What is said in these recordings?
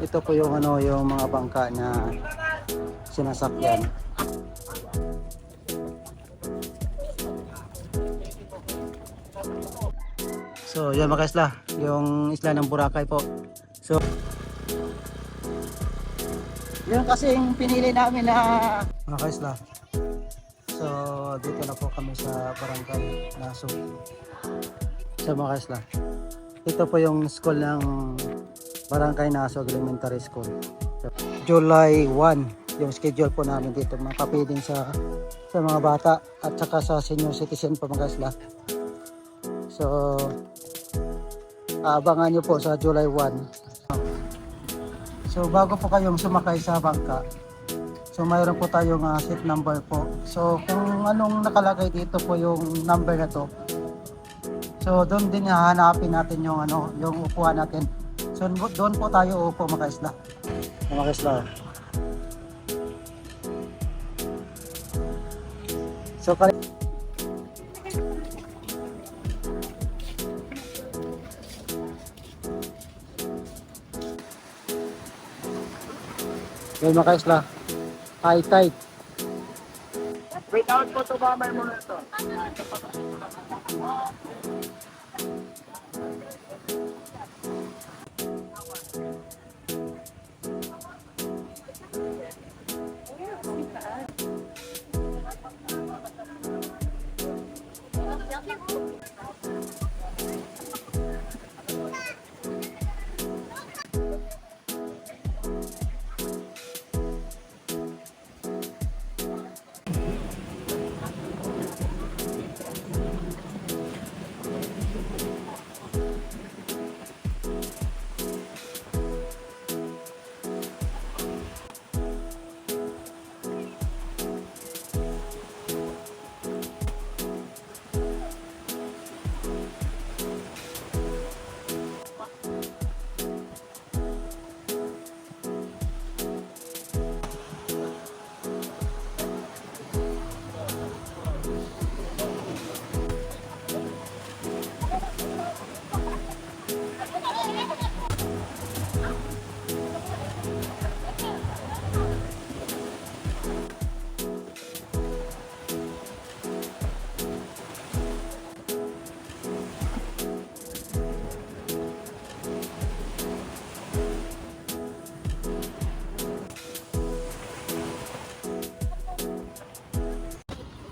Ito po yung yung mga bangka na sinasakyan. So yan mga isla, yung isla ng Boracay po. So yun kasi yung pinili namin na mga isla. So dito na po kami sa Barangay Nasug. So mga isla, ito po yung school ng Barangay Nasug Elementary School. So, July 1 yung schedule po namin dito, mga kapiling sa mga bata at saka sa senior citizen po mga isla. So abangan nyo po sa July 1. So bago po kayong sumakay sa bangka, so mayroon po tayong seat number po. So kung anong nakalagay dito po yung number na to, so doon din hahanapin natin yung yung upuan natin. So doon po tayo upo mga isla. Mga isla. So yun mga isla, high tide. Wait out po to ba? May muna ito.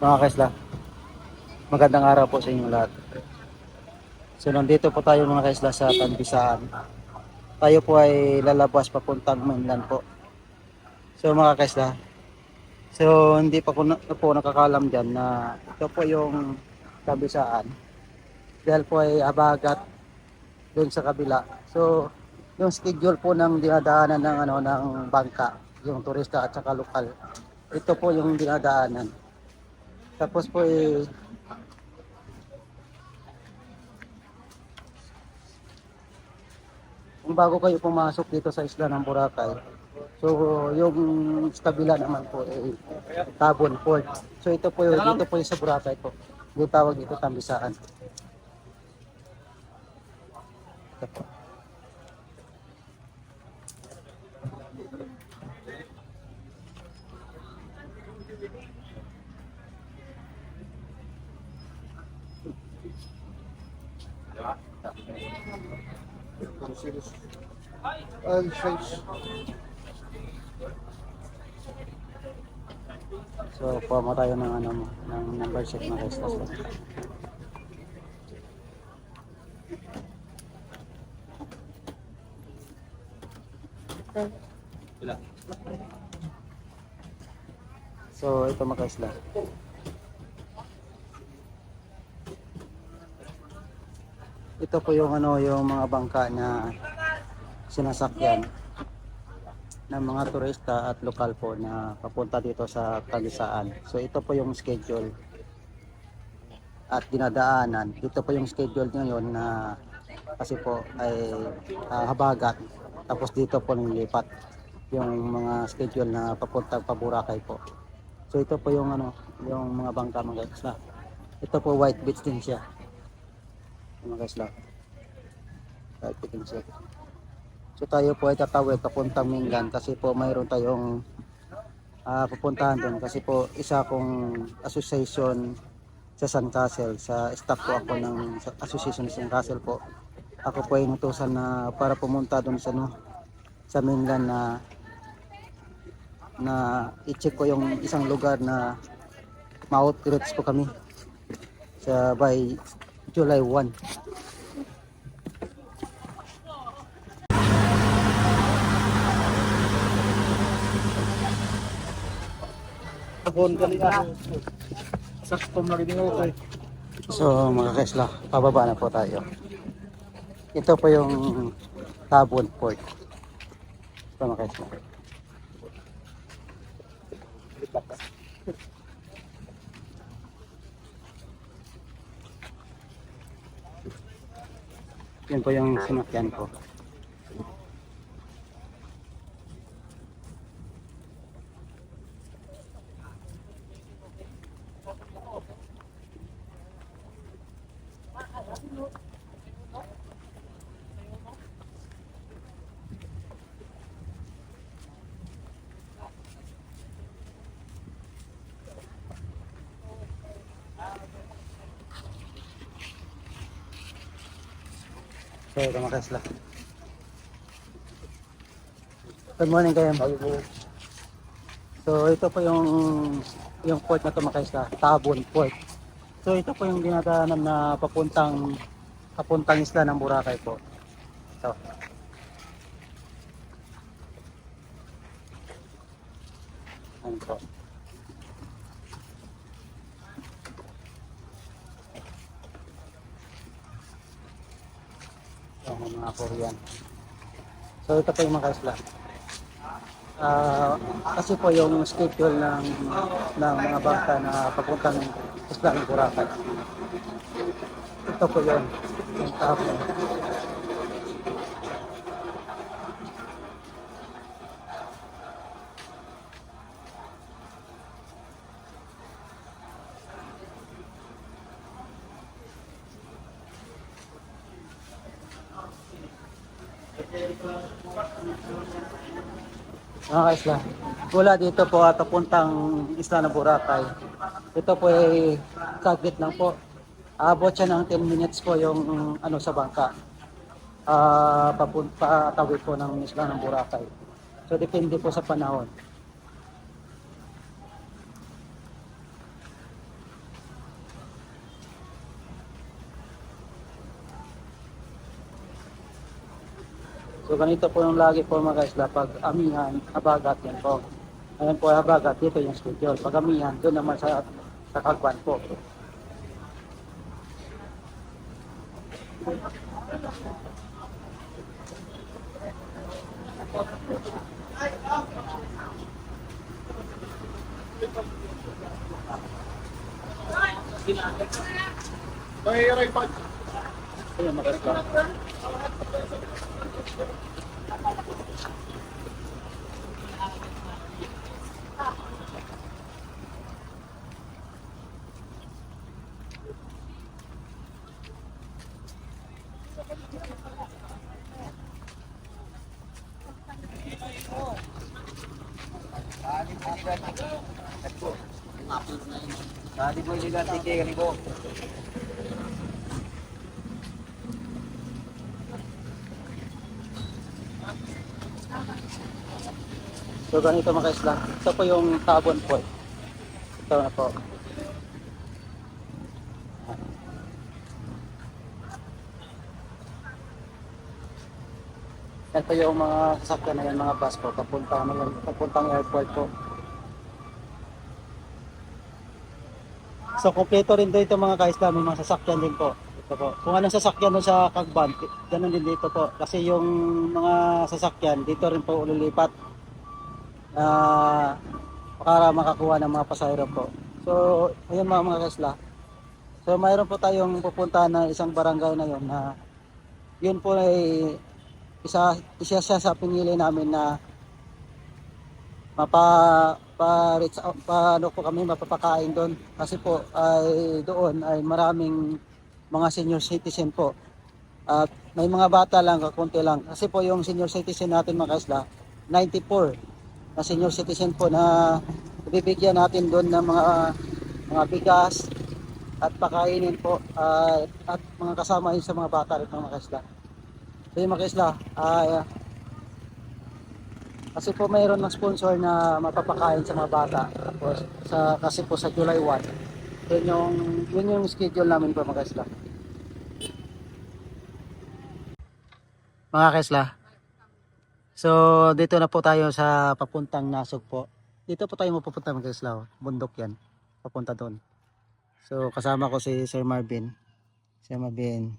Mga kaisla, magandang araw po sa inyong lahat. So nandito po tayo mga kaisla sa Tambisaan. Tayo po ay lalabas papuntang mainland po. So mga kaisla, so hindi pa po nakakalam dyan na ito po yung Tambisaan. Dahil po ay abagat doon sa kabila. So yung schedule po ng dinadaanan ng ng bangka, yung turista at saka lokal. Ito po yung dinadaanan. Tapos po kung bago kayo pumasok dito sa isla ng Boracay, so yung sa kabila naman po Tabon Port. So ito po dito po yung sa Boracay po. Yung tawag dito Tambisaan. Ito po. So kuha mo tayo ng ng number sheet ng register. So ito mga isla. Ito po yung yung mga bangka na sinasakyan ng mga turista at lokal po na papunta dito sa Tambisaan. So ito po yung schedule at dinadaanan. Dito po yung schedule ngayon na kasi po ay habagat. Tapos dito po nilipat yung mga schedule na papuntang Boracay po. So ito po yung yung mga bangka mga isla. Ito po White Beach din siya. Mga isla. White Beach din siya. So tayo po ay tatawid papuntang Minggan kasi po mayroon tayong pupuntahan doon kasi po isa kong association sa Sandcastle. Sa staff po ako ng association sa Sandcastle po. Ako po ay inutusan na para pumunta doon sa sa Minggan na i-check ko yung isang lugar na ma-outreach po kami sa by July 1. Phone kanina. Sakto na rin ako eh. So mga kaisla, pababa na po tayo. Ito po yung Tabon Port. Ito mga kaisla. Yan po yung sinakyan ko. So ito mga kaisla. Good morning kayo. So ito po yung port na ito mga kaisla, Tabon Port. So ito po yung dinadaanan na papuntang isla ng Boracay po. So ano po. So mga Korean. So ito po yung mga kaisla. Kasi po yung schedule ng mga bangka na papuntang isla ng Boracay. Ito po yun, yung Tabon. Mga kaisla, mula dito po at papuntang isla ng Boracay. Ito po ay saglit lang po. Abot siya ng 10 minutes po yung sa bangka. Patawid po ng isla ng Boracay. So depende po sa panahon. So ganito po yung lagi po mga kaisla, pag amihan, habagat yan po. Ayan po habagat, dito yung schedule. Pag amihan, doon naman sa Kagwan po. May pa. Ayan mga kaisla. Tadi mo juga tiga kan ibu. So ganito mga kaisla. Ito po yung Tabon Port. Ito na po. Yan po yung mga sasakyan na yan, mga bus po, papuntang airport po. So kompleto rin dito mga kaisla, may mga sasakyan din po. Ito po. Kung anong sasakyan doon sa Kagban, ganun din dito po. Kasi yung mga sasakyan dito rin po ulilipat para makakuha ng mga pasahero po. So ayun mga kaisla. So mayroon po tayong pupuntahan na isang barangay na yun na yun po ay isa siya sa pinili namin na paano po kami mapapakain doon kasi po ay doon ay maraming mga senior citizen po At may mga bata lang, kakunti lang. Kasi po yung senior citizen natin mga kaisla, 94 na senior citizen po na ibibigyan natin doon ng mga bigas at pakainin po at mga kasama yun sa mga bata rin mga kaisla. So yung mga kaisla, kasi po mayroon ng sponsor na mapapakain sa mga bata. Tapos kasi po sa July 1, yun yung schedule namin po mga kaisla. Mga kaisla, so dito na po tayo sa papuntang Nasug po. Dito po tayo mapupunta mga kaisla, oh. Bundok yan, papunta doon. So kasama ko si Sir Marvin. Sir Marvin.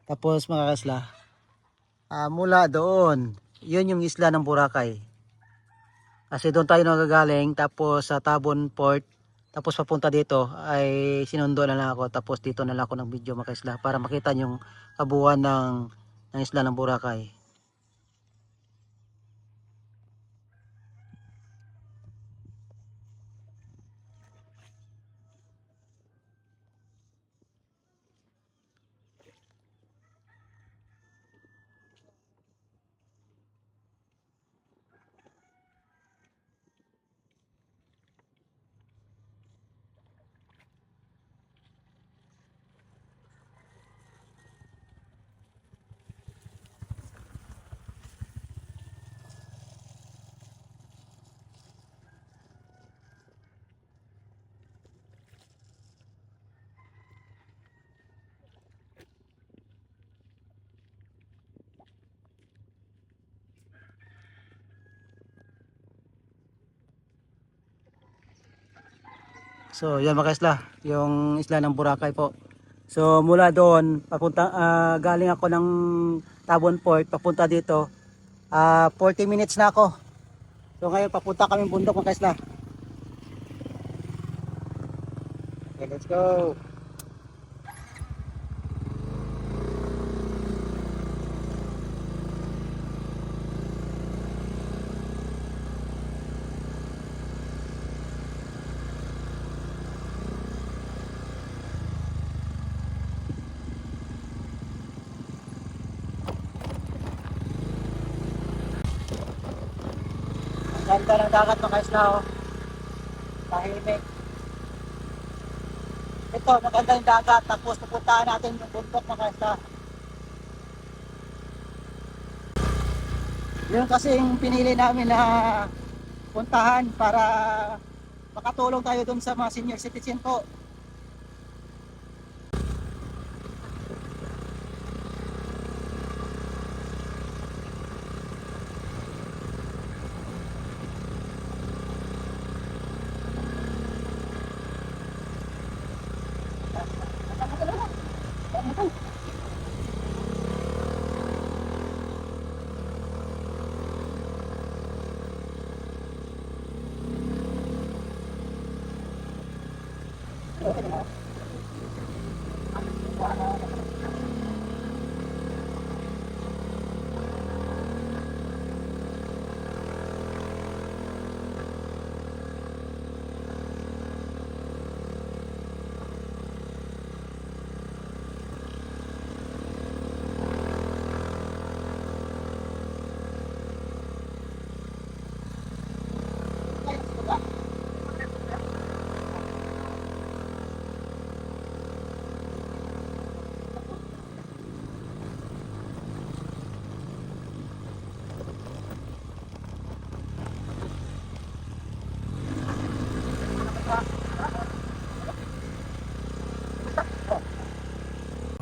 Tapos mga kaisla, mula doon, yun yung isla ng Boracay. Kasi doon tayo nagagaling, tapos sa Tabon Port, tapos papunta dito ay sinundo na lang ako, tapos dito na lang ako ng video mga kaisla para makita yung kabuuan ng isla ng Boracay. So yan mga kaisla, yung isla ng Boracay po. So mula doon, galing ako ng Tabon Port, papunta dito, 40 minutes na ako. So ngayon papunta kami bundok mga kaisla. Okay, let's go. Ang ganda ng dagat mga kaisla, oh. Tahimik. Ito, maganda yung dagat, tapos pupuntahan natin yung bundok mga kaisla. Yun kasi yung pinili namin na puntahan para makatulong tayo dun sa mga senior citizen po.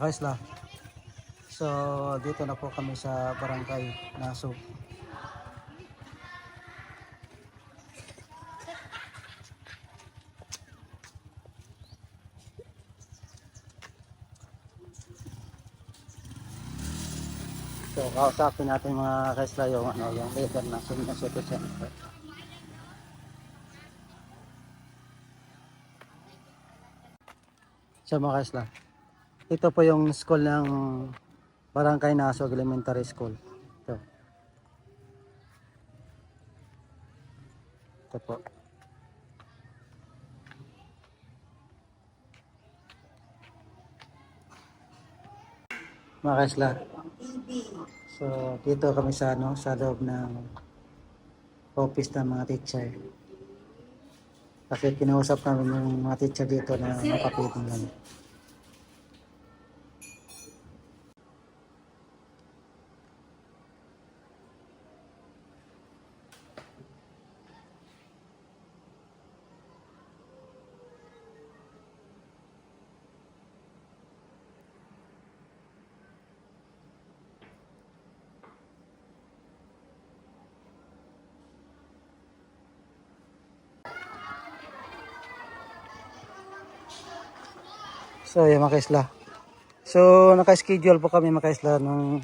Okay sila. So dito na po kami sa Barangay Nasug. So kausapin natin mga kaisla yung leader ng senior citizen. So mga kaisla, ito po yung school ng Barangay Nasug Elementary School. Ito. Ito po. mga kaisla. So, dito kami sa ano, sa loob ng office ng mga teacher. Kasi kinausap namin yung mga teacher dito na mapapitin lang. So, yung mga kaisla. So, naka-schedule po kami mga kaisla nung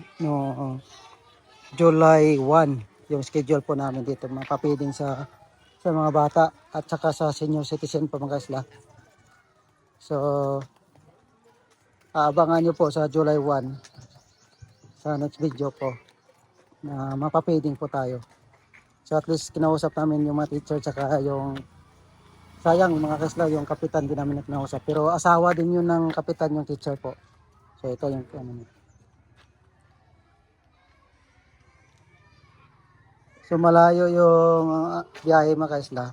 July 1. Yung schedule po namin dito, mapapiding sa mga bata at saka sa senior citizen po mga kaisla. So, aabangan nyo po sa July 1 sa next video po na mapapiding po tayo. So, at least kinausap namin yung mga teacher saka yung sayang mga kaisla, yung kapitan din namin na kinausap. Pero asawa din yun ng kapitan yung teacher po. So, ito yung ano. So malayo yung biyahe mga kaisla.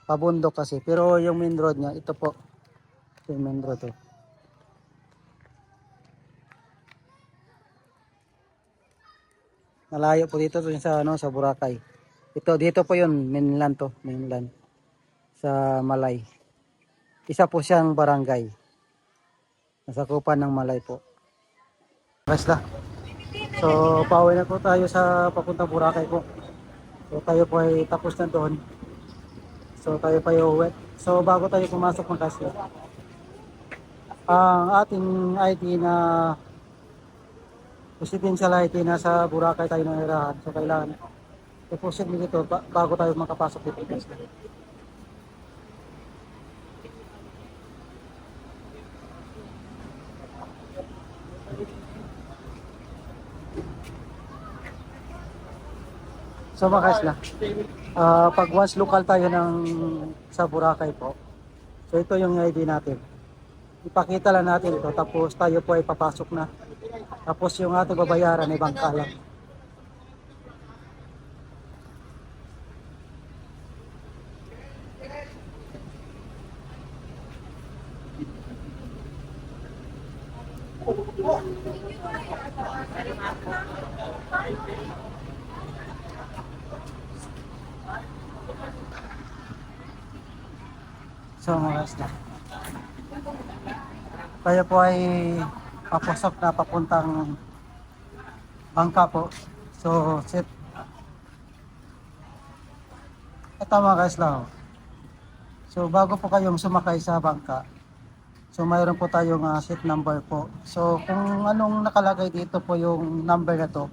Pabundok kasi. Pero yung main road niya, ito po. Yung main road to. Malayo po dito sa ano sa Boracay. Ito dito po yun, mainland to, mainland sa Malay. Isa po siyang barangay. Nasakupan ng Malay po. Kaisla. So pauwi na po tayo sa papuntang Boracay po. So tayo po ay tapos na doon. So tayo pa uwi. So bago tayo pumasok mga kaisla, ang ating ID na residential ID nasa Boracay tayo nanirahan. So kailangan deposit mo dito bago tayo makapasok dito. So mga kaisla, pag once local tayo sa Boracay po, so ito yung ID natin. Ipakita lang natin ito tapos tayo po ay papasok na. Tapos yung ating babayaran ay bangka lang. So mga kaisla, tayo po ay papasok na papuntang bangka po. So set. Ito mga kaisla. So bago po kayong sumakay sa bangka, so mayroon po tayong seat number po. So kung anong nakalagay dito po yung number na to,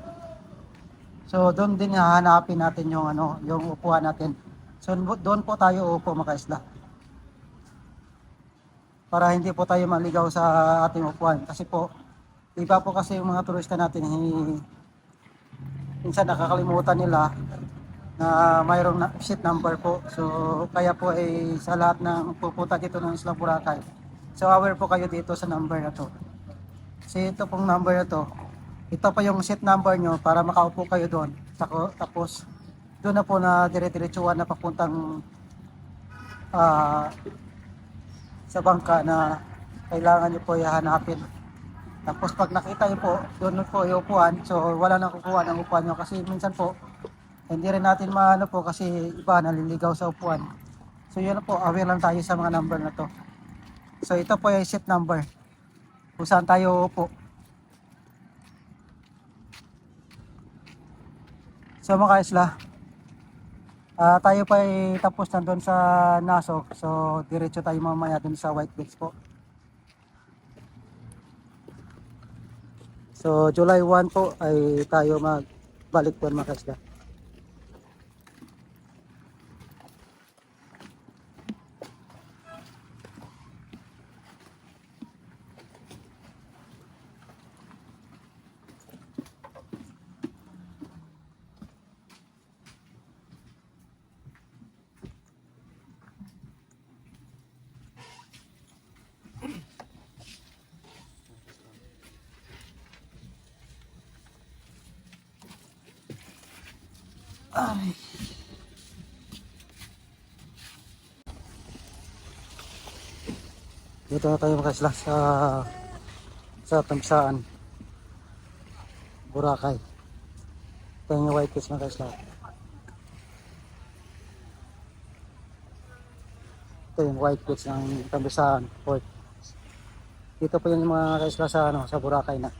so doon din hahanapin natin yung ano, yung upuan natin. So doon po tayo upo mga kaisla. Para hindi po tayo maligaw sa ating upuan kasi po iba po kasi yung mga turista natin minsan nakakalimutan nila na mayroong seat number po. So kaya po ay sa lahat ng pupunta dito ng Isla Boracay, so aware po kayo dito sa number na to. Kasi ito pong number na to, ito pa yung seat number nyo para makaupo kayo doon. Tapos doon na po na dire-diretsuhan na papuntang sa bangka na kailangan nyo po ihanapin. Tapos pag nakita nyo po, doon po yung upuan, so wala nang kukuha ng upuan nyo kasi minsan po hindi rin natin maano po kasi iba naliligaw sa upuan. So yun po, aware lang tayo sa mga number na to. So ito po yung seat number kung saan tayo po. So mga kaisla, tayo pa ay tapos na doon sa Nasok. So diretso tayo mamaya doon sa White Beach po. So July 1 po ay tayo magbalik po mga kaisla. Ay. Dito na tayo mga kaisla sa Tamsaan, Boracay. Ito yung white fish mga kaisla. Ito yung white fish ng Tamsaan Port. Dito po yung mga kaisla sa sa Boracay na.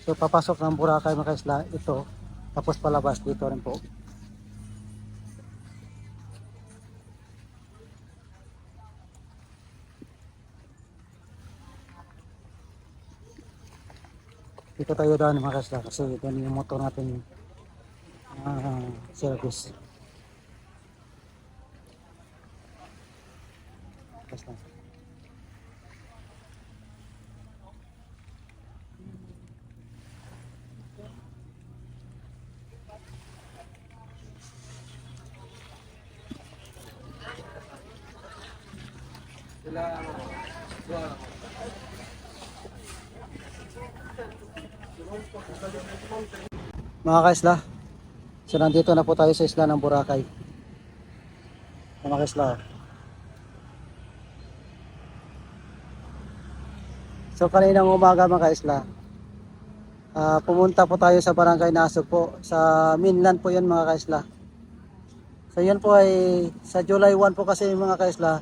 So papasok ng Boracay mga kaisla ito, tapos palabas dito rin po. Dito tayo daan mga kaisla kasi doon yung motor natin service. Kaisla. Mga kaisla, so nandito na po tayo sa isla ng Boracay. Mga kaisla. So kaninang umaga mga kaisla, pumunta po tayo sa Barangay Nasug po. Sa mainland po yun mga kaisla. So yun po ay sa July 1 po kasi mga kaisla,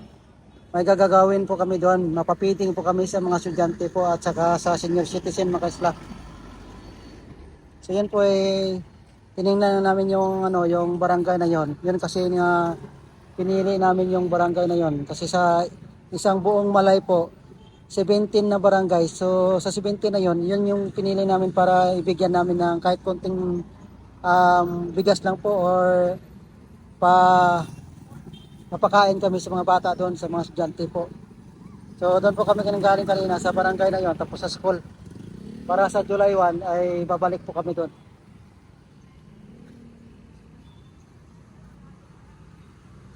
may gagawin po kami doon. Mapapiting po kami sa mga estudyante po at saka sa senior citizen mga kaisla. So yan po ay tiningnan namin yung yung barangay na yon. Yun kasi nga pinili namin yung barangay na yon kasi sa isang buong Malay po 17 na barangay. So sa 17 na yon, yun yung pinili namin para ibigyan namin ng kahit konting bigas lang po or mapakain kami sa mga bata doon, sa mga estudyante po. So doon po kami galing kanina sa barangay na yon, tapos sa school. Para sa July 1 ay babalik po kami doon.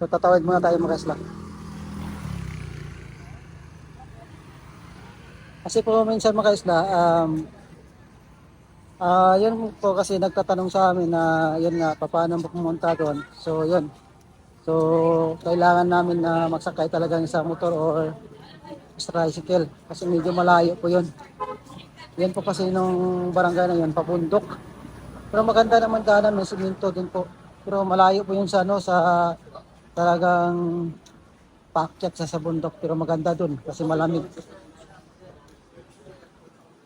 So tatawid muna tayo mga kaisla. Kasi po minsan mga kaisla, yun po kasi nagtatanong sa amin na yun nga, paano pumunta doon. So yun. So kailangan namin na magsakay talaga sa motor or tricycle kasi medyo malayo po yun. Yan po kasi nung barangay na yun, pabundok. Pero maganda naman daanan, may siminto din po. Pero malayo po yun sa sa talagang paakyat sa bundok. Pero maganda dun kasi malamig.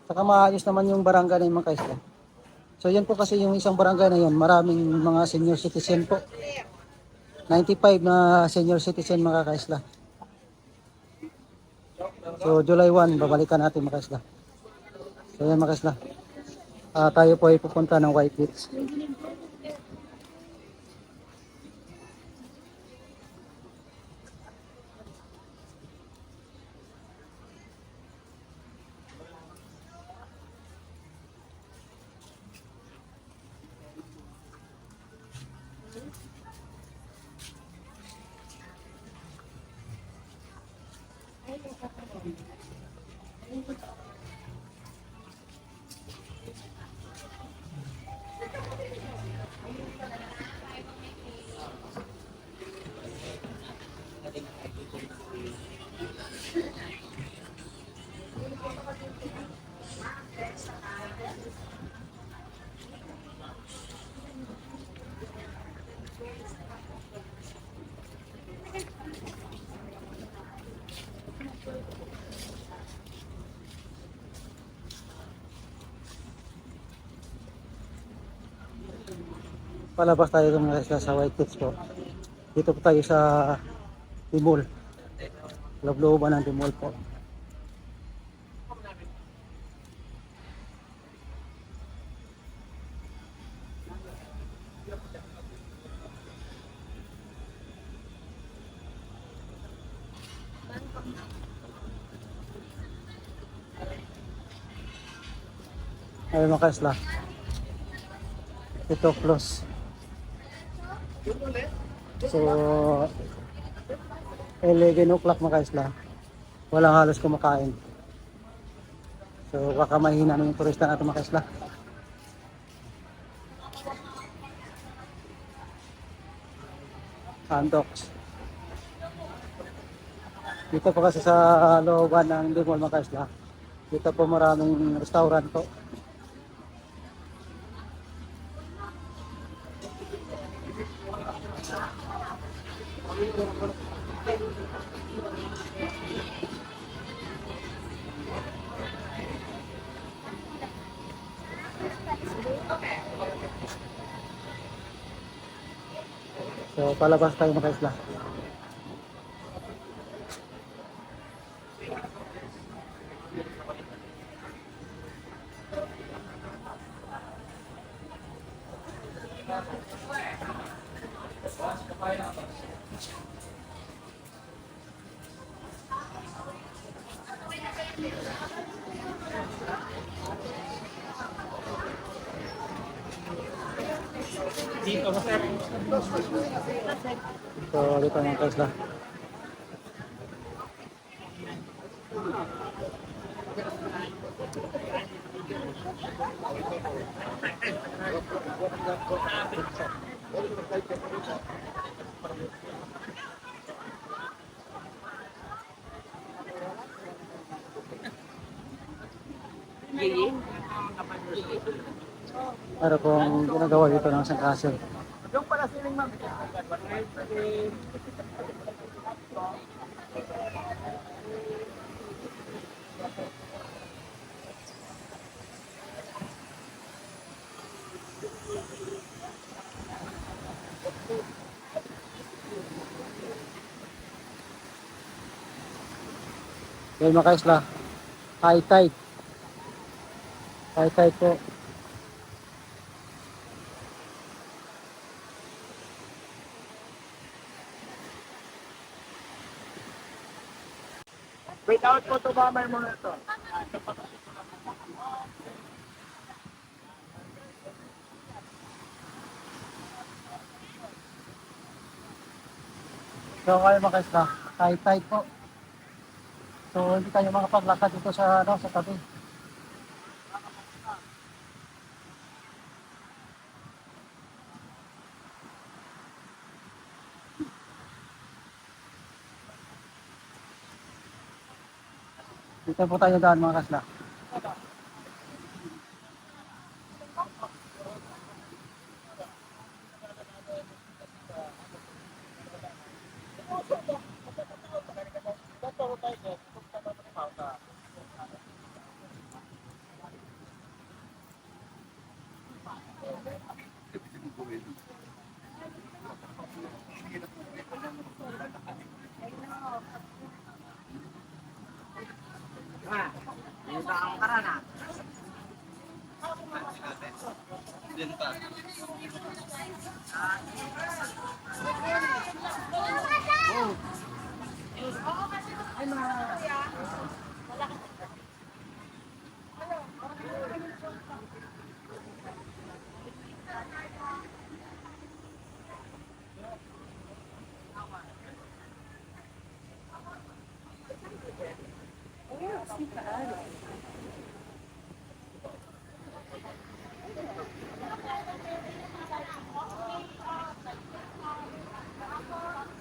Saka maayos naman yung barangay na yun mga kaisla. So yan po kasi yung isang barangay na yun, maraming mga senior citizen po. 95 na senior citizen mga kaisla. So July 1, babalikan natin mga kaisla. So yan mga kaisla. Tayo po ay pupunta ng White Beach. Palabas tayo mga kaisla sa White Beach po. Dito po tayo sa Timol. Loob-looban ng Timol po. Ayun mga kaisla. Ito close. So, 11 o'clock mga kaisla. Walang halos kumakain. So, baka mahina na yung turista natin mga kaisla. Andox. Dito po kasi sa looban ng Dimol mga kaisla. Dito po maraming restaurant po. So, palabas tayo mga kaisla. So, dito mga kaisla. Para pong ginagawa dito ng sangkasel. Yung pala siling ma'am. Yan mga kaisla. High tide. High tide po. Wait out po to bomber muna ito. So ngayon mga kaisla, high tide po. So hindi tayo makapaglakad dito sa sa tabi. Dito po tayo daan mga kaisla.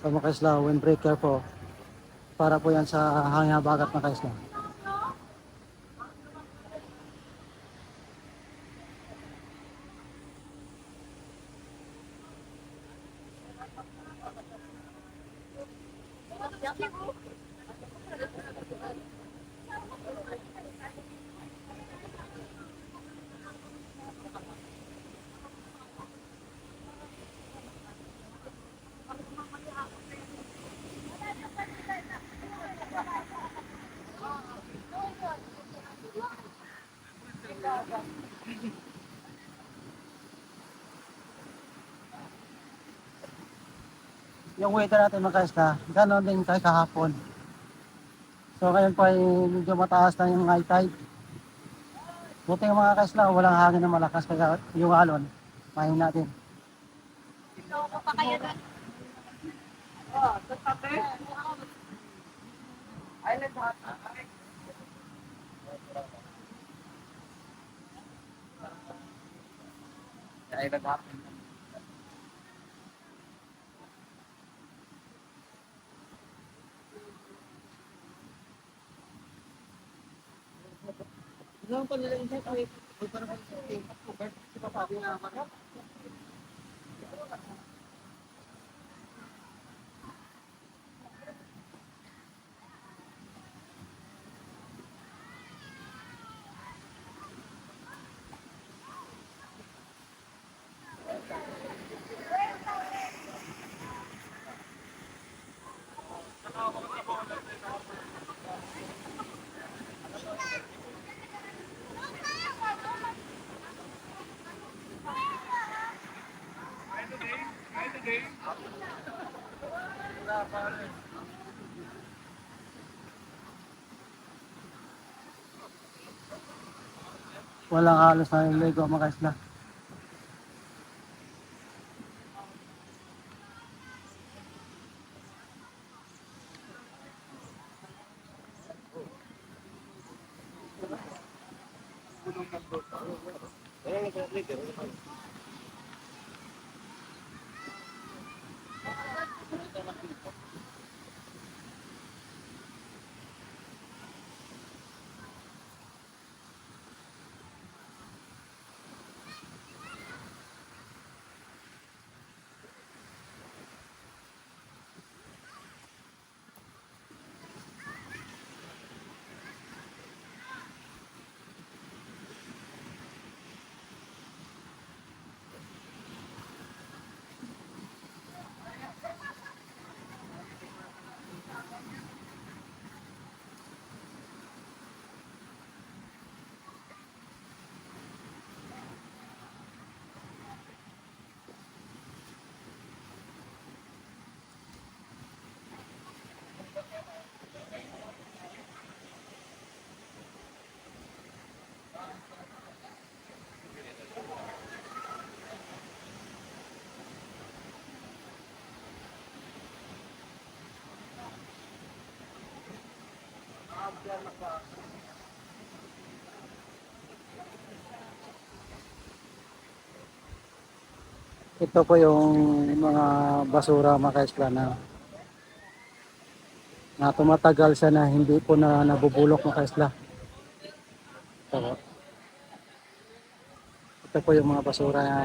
So mga kaisla, windbreaker po. Para po yan sa hangin habagat mga kaisla. Yung weather natin mga kaisla, gano'n din kahit kahapon. So ngayon po ay medyo mataas na yung high tide. Buti nga mga kaisla, walang hangin na malakas kaya yung alon. Mahin natin. Ah, sa tabi. Island hot. Island hot. Ano pa nila insight? Ay, para sa si Papa na naman. Walang halos na yung Lego mga kaisla. Ito po yung mga basura mga kaisla na tumatagal siya na hindi po na nabubulok mga kaisla. Ito po. Ito po yung mga basura na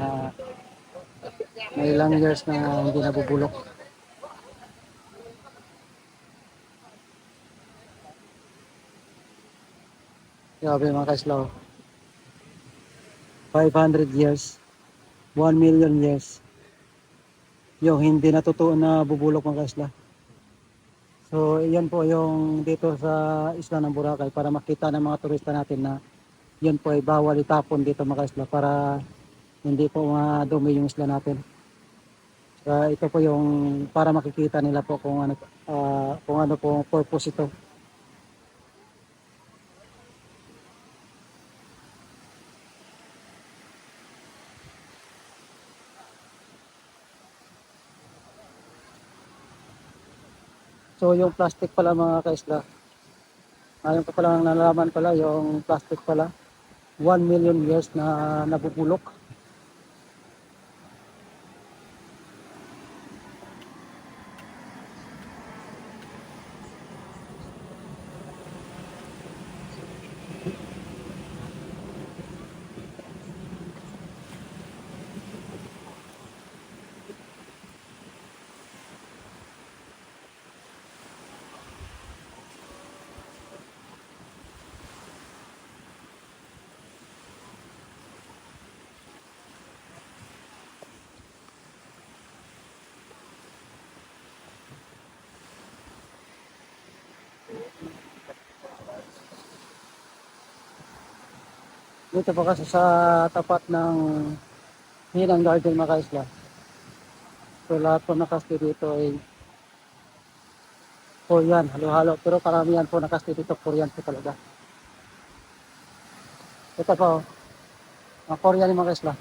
may ilang years na hindi nabubulok. Grabe mga kaisla. 500 years, 1 million years. Yung hindi natutuon na bubulok mga kaisla. So, yan po yung dito sa isla ng Boracay para makita ng mga turista natin na yan po ay bawal itapon dito mga kaisla para hindi po madumi yung isla natin. So, ito po yung para makikita nila po kung ano po purpose ito. So, yung plastic pala mga kaisla, ngayon ko pala nalalaman pala yung plastic pala 1 million years na nabubulok. Dito po kasi sa tapat ng Hinang Garden mga kaisla. So lahat po nakastay dito ay Korean, halo-halo. Pero karamihan po nakastay dito Korean po talaga. Ito po, mga Korean yung mga kaisla.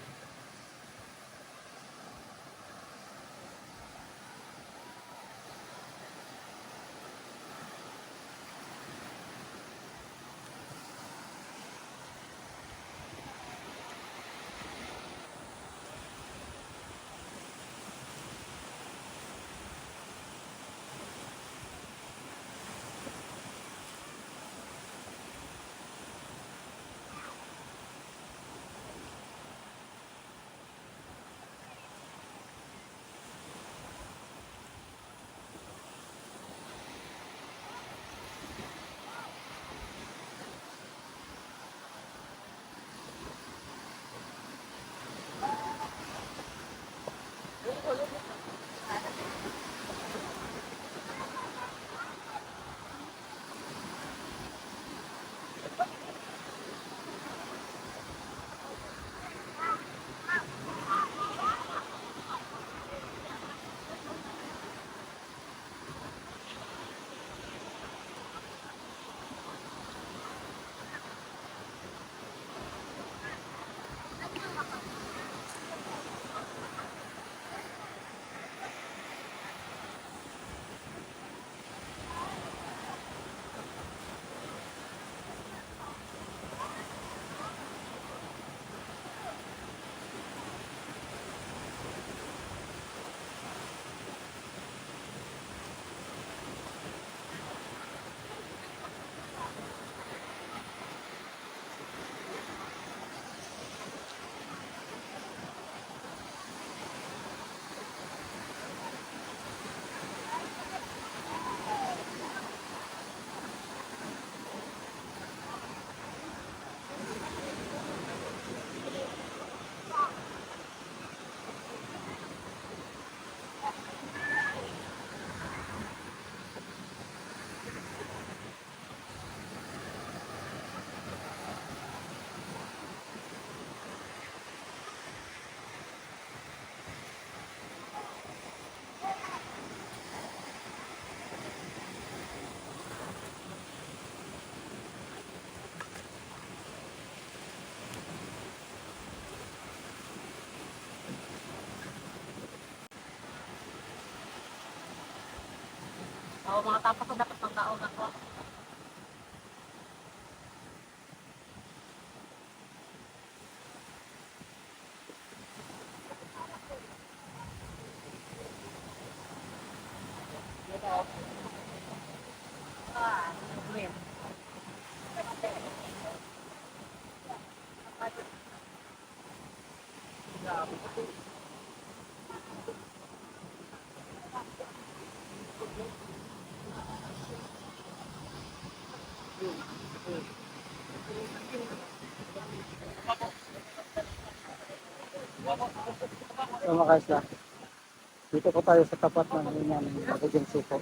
Oo, mga tapas ko dapat magkaon ako. Ah, problem. So mga kaisla, dito po tayo sa tapat ng ganyan agency po.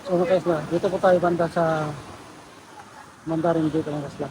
So mga kaisla, dito po tayo banda sa Mandarin dito mga kaisla.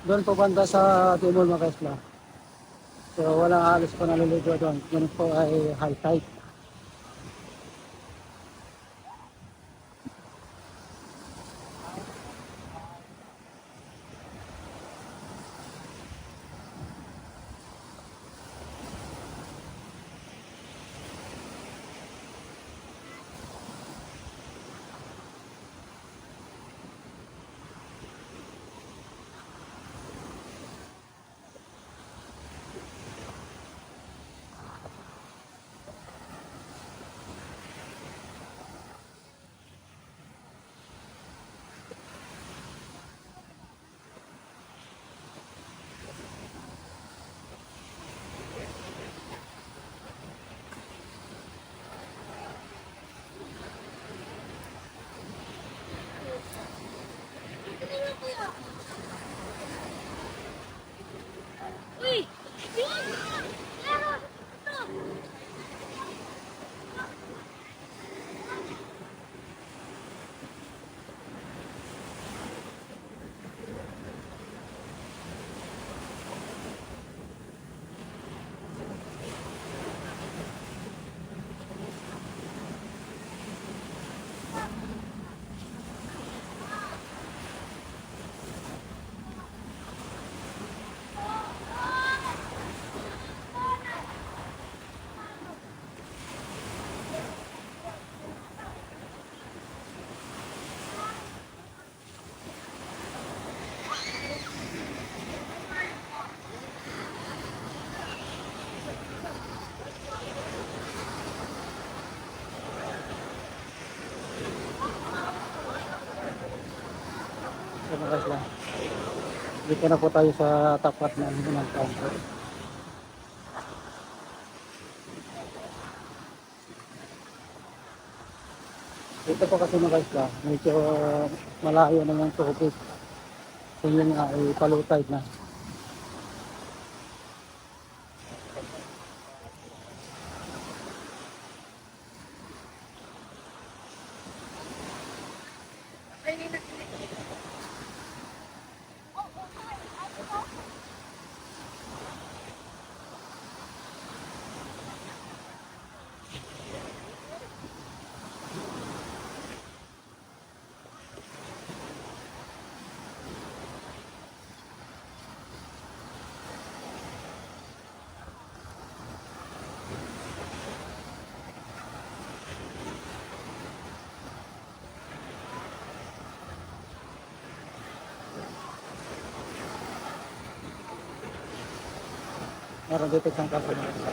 Doon po banda sa Timor mga kaisla. So walang halos po naliligo doon. Yun po ay high tide. Uy! So mga kaisla. Dito na po tayo sa tapat ng unang kanto. Dito po kasi mga kaisla, medyo malayo na yung tubig. So yun nga ay palutay na. Meron dito isang kaso mga kaisla.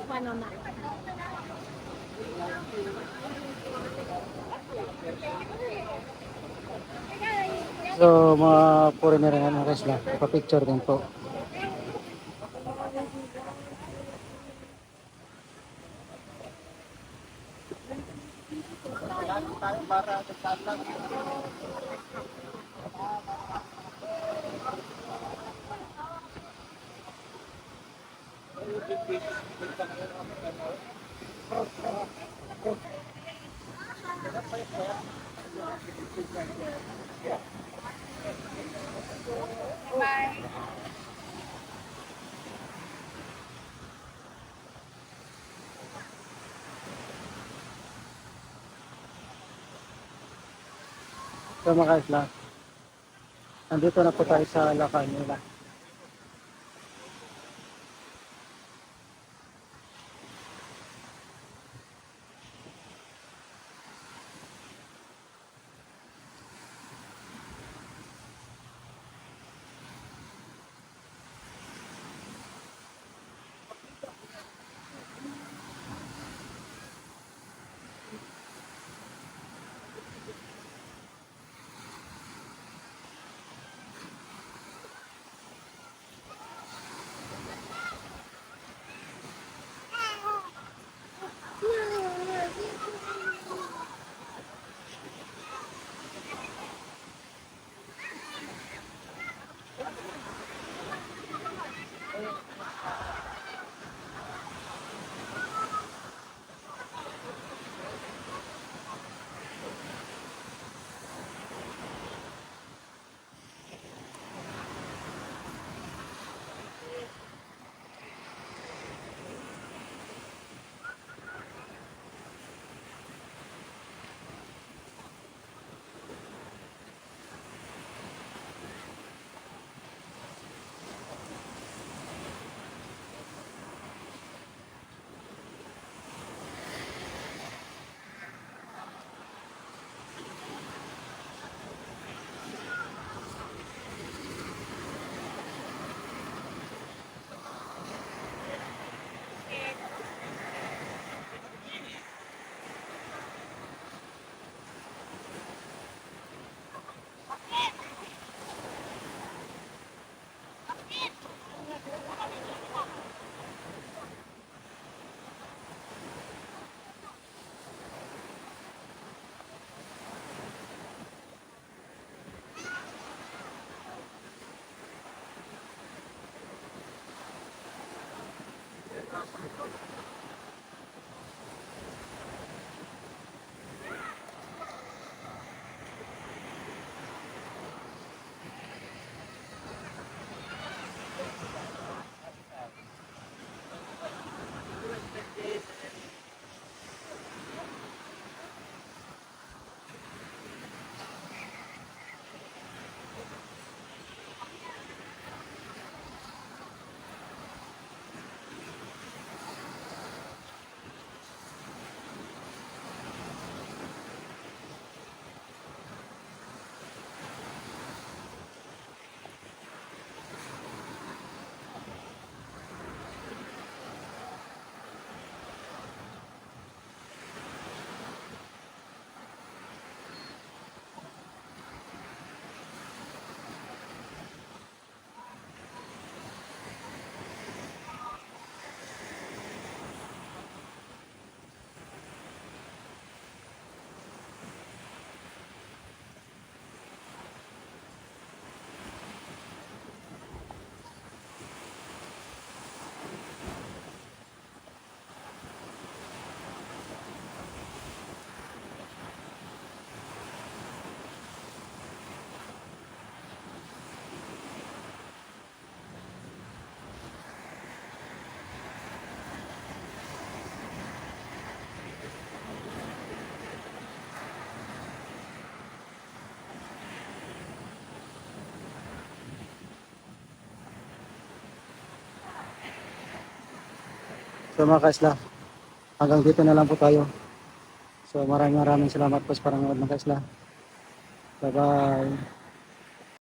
Paano na? So, mga foreigner na mga kaisla, pa-picture din po. Bye. So mga kaisla, nandito na po tayo sa La Canela. So mga kaisla, hanggang dito na lang po tayo. So maraming salamat po sa panonood mga kaisla. Bye bye.